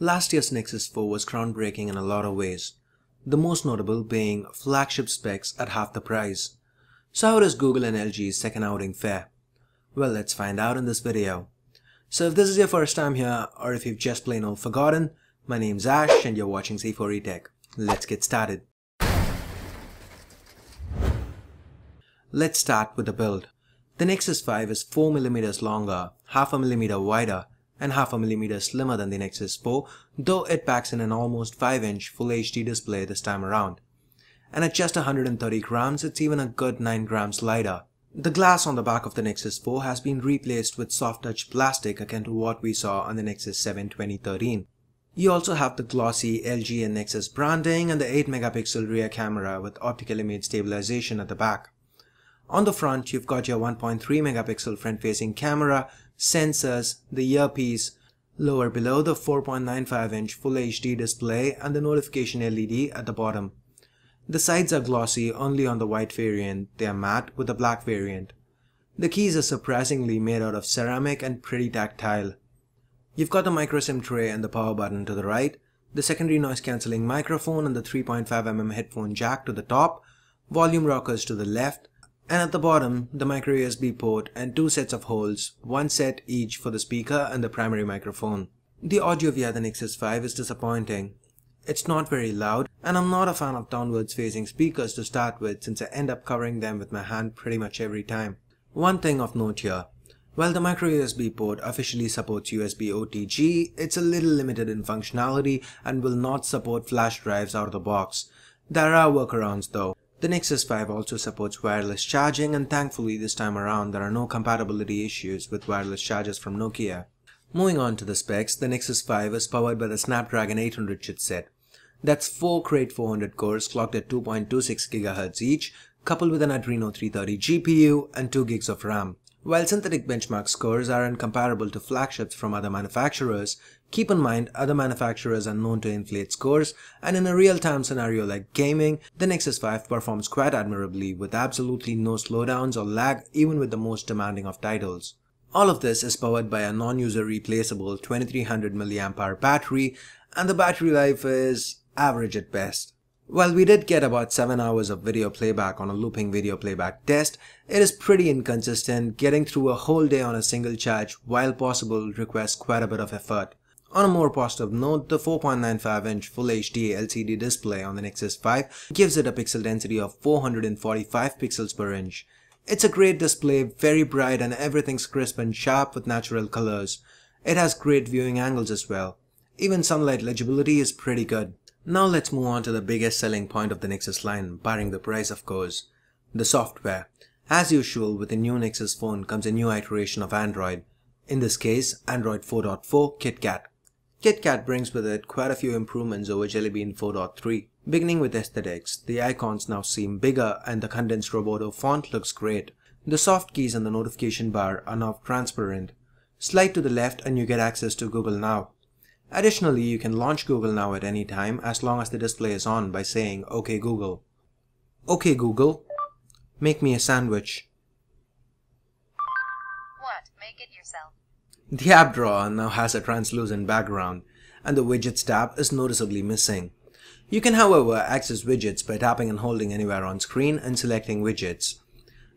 Last year's Nexus 4 was groundbreaking in a lot of ways, the most notable being flagship specs at half the price. So how does Google and LG's second outing fare? Well, let's find out in this video. So if this is your first time here, or if you've just plain old forgotten, my name's Ash and you're watching C4E Tech. Let's get started. Let's start with the build. The Nexus 5 is 4mm longer, half a millimeter wider, and half a millimeter slimmer than the Nexus 4, though it packs in an almost 5-inch Full HD display this time around. And at just 130 grams, it's even a good 9 grams lighter. The glass on the back of the Nexus 4 has been replaced with soft touch plastic akin to what we saw on the Nexus 7 2013. You also have the glossy LG and Nexus branding and the 8-megapixel rear camera with Optical Image Stabilization at the back. On the front, you've got your 1.3-megapixel front-facing camera, sensors, the earpiece, lower below the 4.95-inch Full HD display and the notification LED at the bottom. The sides are glossy only on the white variant, they are matte with the black variant. The keys are surprisingly made out of ceramic and pretty tactile. You've got the microSIM tray and the power button to the right, the secondary noise cancelling microphone and the 3.5mm headphone jack to the top, volume rockers to the left, and at the bottom, the micro USB port and two sets of holes, one set each for the speaker and the primary microphone. The audio via the Nexus 5 is disappointing. It's not very loud, and I'm not a fan of downwards facing speakers to start with since I end up covering them with my hand pretty much every time. One thing of note here, while the micro USB port officially supports USB OTG, it's a little limited in functionality and will not support flash drives out of the box. There are workarounds though. The Nexus 5 also supports wireless charging, and thankfully this time around there are no compatibility issues with wireless chargers from Nokia. Moving on to the specs, the Nexus 5 is powered by the Snapdragon 800 chipset. That's 4 Krait 400 cores clocked at 2.26 GHz each, coupled with an Adreno 330 GPU and 2 GB of RAM. While synthetic benchmark scores aren't comparable to flagships from other manufacturers, keep in mind other manufacturers are known to inflate scores, and in a real-time scenario like gaming, the Nexus 5 performs quite admirably with absolutely no slowdowns or lag even with the most demanding of titles. All of this is powered by a non-user replaceable 2300 mAh battery, and the battery life is average at best. While we did get about 7 hours of video playback on a looping video playback test, it is pretty inconsistent. Getting through a whole day on a single charge, while possible, requires quite a bit of effort. On a more positive note, the 4.95-inch Full HD LCD display on the Nexus 5 gives it a pixel density of 445 pixels per inch. It's a great display, very bright, and everything's crisp and sharp with natural colors. It has great viewing angles as well. Even sunlight legibility is pretty good. Now let's move on to the biggest selling point of the Nexus line, barring the price of course. The software. As usual, with the new Nexus phone comes a new iteration of Android. In this case, Android 4.4 KitKat. KitKat brings with it quite a few improvements over Jelly Bean 4.3. Beginning with aesthetics, the icons now seem bigger and the condensed Roboto font looks great. The soft keys and the notification bar are now transparent. Slide to the left and you get access to Google Now. Additionally, you can launch Google Now at any time as long as the display is on by saying OK Google. OK Google, make me a sandwich. What? Make it yourself. The app drawer now has a translucent background and the widgets tab is noticeably missing. You can however access widgets by tapping and holding anywhere on screen and selecting widgets.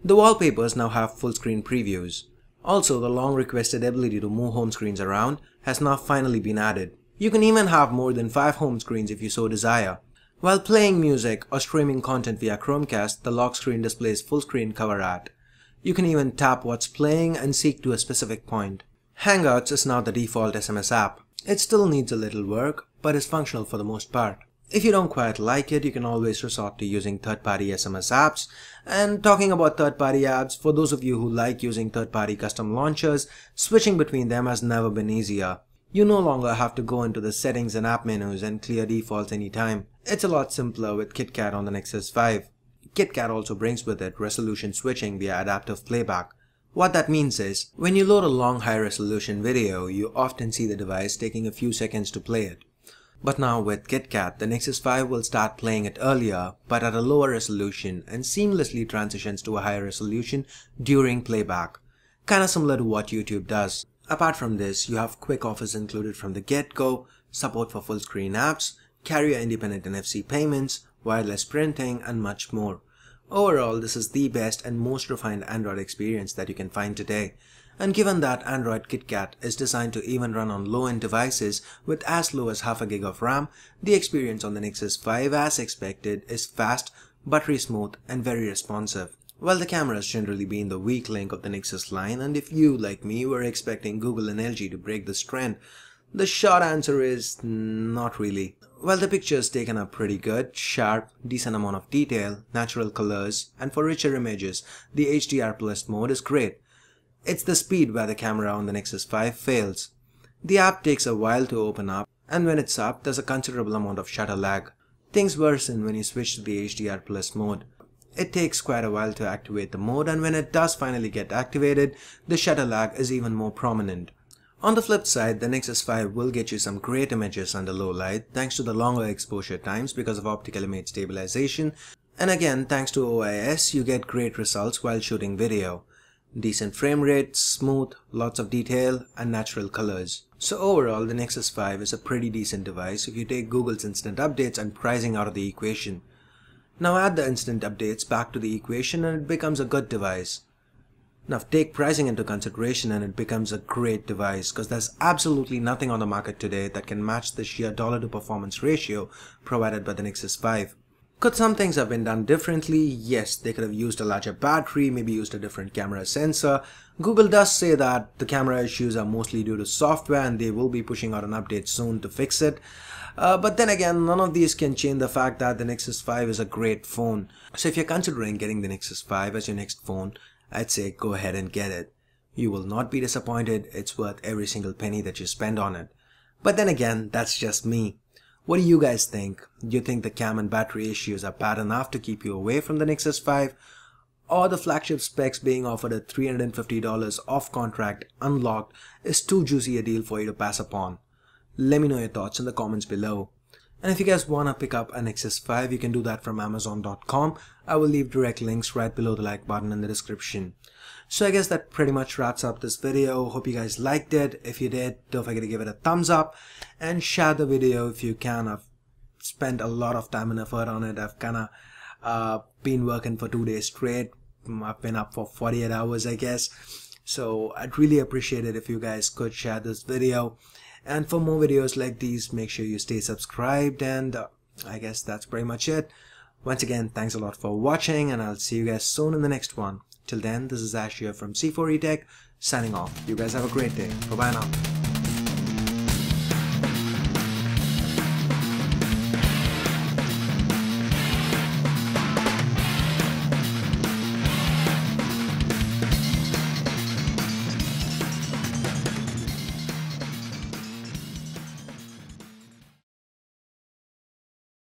The wallpapers now have full screen previews. Also, the long requested ability to move home screens around has now finally been added. You can even have more than 5 home screens if you so desire. While playing music or streaming content via Chromecast, the lock screen displays full screen cover art. You can even tap what's playing and seek to a specific point. Hangouts is now the default SMS app. It still needs a little work, but is functional for the most part. If you don't quite like it, you can always resort to using third-party SMS apps. And talking about third-party apps, for those of you who like using third-party custom launchers, switching between them has never been easier. You no longer have to go into the settings and app menus and clear defaults anytime. It's a lot simpler with KitKat on the Nexus 5. KitKat also brings with it resolution switching via adaptive playback. What that means is, when you load a long high-resolution video, you often see the device taking a few seconds to play it. But now with KitKat, the Nexus 5 will start playing it earlier, but at a lower resolution and seamlessly transitions to a higher resolution during playback. Kinda similar to what YouTube does. Apart from this, you have quick offers included from the get-go, support for full screen apps, carrier independent NFC payments, wireless printing, and much more. Overall, this is the best and most refined Android experience that you can find today. And given that Android KitKat is designed to even run on low-end devices with as low as half a gig of RAM, the experience on the Nexus 5 as expected is fast, buttery smooth, and very responsive. Well, the camera has generally been the weak link of the Nexus line, and if you, like me, were expecting Google and LG to break this trend, the short answer is not really. Well, the pictures taken are pretty good, sharp, decent amount of detail, natural colors, and for richer images, the HDR+ mode is great. It's the speed where the camera on the Nexus 5 fails. The app takes a while to open up, and when it's up, there's a considerable amount of shutter lag. Things worsen when you switch to the HDR+ mode. It takes quite a while to activate the mode, and when it does finally get activated, the shutter lag is even more prominent. On the flip side, the Nexus 5 will get you some great images under low light thanks to the longer exposure times because of Optical Image Stabilization, and again thanks to OIS you get great results while shooting video. Decent frame rate, smooth, lots of detail, and natural colors. So overall, the Nexus 5 is a pretty decent device if you take Google's instant updates and pricing out of the equation. Now add the instant updates back to the equation and it becomes a good device. Now take pricing into consideration and it becomes a great device because there's absolutely nothing on the market today that can match the sheer dollar to performance ratio provided by the Nexus 5. Could some things have been done differently? Yes, they could have used a larger battery, maybe used a different camera sensor. Google does say that the camera issues are mostly due to software and they will be pushing out an update soon to fix it. But then again, none of these can change the fact that the Nexus 5 is a great phone. So if you're considering getting the Nexus 5 as your next phone, I'd say go ahead and get it. You will not be disappointed, it's worth every single penny that you spend on it. But then again, that's just me. What do you guys think? Do you think the cam and battery issues are bad enough to keep you away from the Nexus 5? Or the flagship specs being offered at $350 off contract unlocked is too juicy a deal for you to pass upon? Let me know your thoughts in the comments below. And if you guys want to pick up a Nexus 5, you can do that from Amazon.com. I will leave direct links right below the like button in the description. So I guess that pretty much wraps up this video. Hope you guys liked it. If you did, don't forget to give it a thumbs up and share the video if you can. I've spent a lot of time and effort on it. I've kind of been working for 2 days straight. I've been up for 48 hours, I guess. So I'd really appreciate it if you guys could share this video. And for more videos like these, make sure you stay subscribed, and I guess that's pretty much it. Once again, thanks a lot for watching, and I'll see you guys soon in the next one. Till then, this is Ash here from C4E Tech, signing off. You guys have a great day. Bye-bye now.